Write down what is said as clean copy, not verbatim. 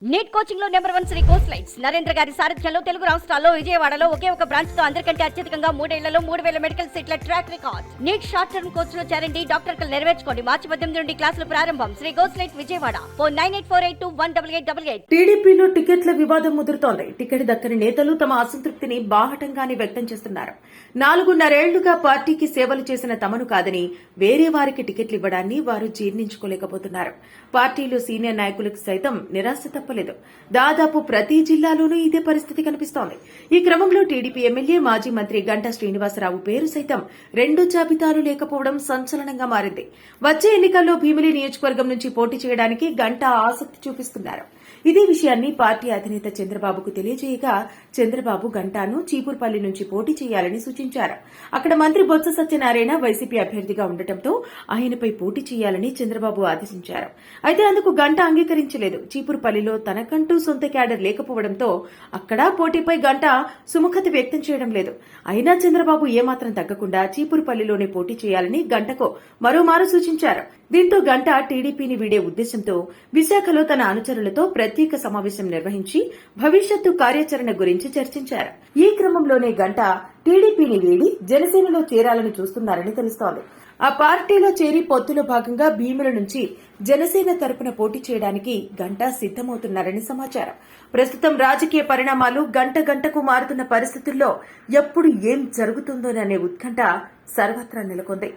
Neat coaching లో number 1 Sri course lights Narendra గారి సారథ్యంలో తెలుగు రాష్ట్రాల్లో విజయవాడలో ఒకే ఒక బ్రాంచ్ తో అందరికంటే అత్యధికంగా 3 ఏళ్లలో 3000 మెడికల్ సీట్ల track record. Neat short term course లో చేరండి, డాక్టర్ కలు నెరవేర్చుకోండి. మార్చి 18 నుండి క్లాసులు ప్రారంభం. Sri course light Vijayawada. Phone 9848218888. టీడీపీలో టికెట్ల వివాదం ముదురుతోంది. టికెట్ దక్కని నేతలు తమ అసంతృప్తిని బాహటంగానే వ్యక్తం చేస్తున్నారు. 4.5 ఏళ్లుగా పార్టీకి సేవలు చేసిన తమను కాదని వేరే వారికి టికెట్లు ఇవ్వడాన్ని వారు జీర్ణించుకోలేకపోతున్నారు. పార్టీలో సీనియర్ నాయకులకు సైతం నిరాశ తప్పలేదు. దాదాపు ప్రతి జిల్లాలోనూ ఇదే పరిస్థితి కనిపిస్తోంది. ఈ క్రమంలో టీడీపీ ఎమ్మెల్యే మాజీ మంత్రి గంటా శ్రీనివాసరావు పేరు సైతం 2 జాబితాలు లేకపోవడం సంచలనంగా మారింది. వచ్చే ఎన్నికల్లో భీమిలి నియోజకవర్గం నుంచి పోటీ చేయడానికి గంటా ఆసక్తి చూపిస్తున్నారు. ఇదే విషయాన్ని పార్టీ అధినేత చంద్రబాబుకు తెలియజేయగా చంద్రబాబు గంటాను చీపురుపల్లి నుంచి పోటీ చేయాలని సూచించారు. అక్కడ మంత్రి బొత్స సత్యనారాయణ వైసీపీ అభ్యర్థిగా ఉండటంతో ఆయనపై పోటీ చేయాలని చంద్రబాబు ఆదేశించారు. అయితే అందుకు గంటా అంగీకరించలేదు. చీపురుపల్లిలో తనకంటూ సొంత క్యాడర్ లేకపోవడంతో అక్కడ పోటీపై గంటా సుముఖత వ్యక్తం చేయడం లేదు. అయినా చంద్రబాబు ఏమాత్రం తగ్గకుండా చీపురుపల్లిలోనే పోటీ చేయాలని గంటకు మరోమారు సూచించారు. దీంతో గంటా టీడీపీని వీడే ఉద్దేశంతో విశాఖలో తన అనుచరులతో ప్రత్యేక సమావేశం నిర్వహించి భవిష్యత్తు కార్యాచరణ గురించి చర్చించారు. ఈ క్రమంలోనే గంటా టీడీపీని వీడి జనసేనలో చేరాలని చూస్తున్నారని తెలుస్తోంది. ఆ పార్టీలో చేరి పొత్తులో భాగంగా భీముల నుంచి జనసేన తరపున పోటీ చేయడానికి గంటా సిద్దమవుతున్నారని సమాచారం. ప్రస్తుతం రాజకీయ పరిణామాలు గంటకు మారుతున్న పరిస్థితుల్లో ఎప్పుడు ఏం జరుగుతుందోననే ఉత్కంఠ సర్వత్రా నెలకొంది.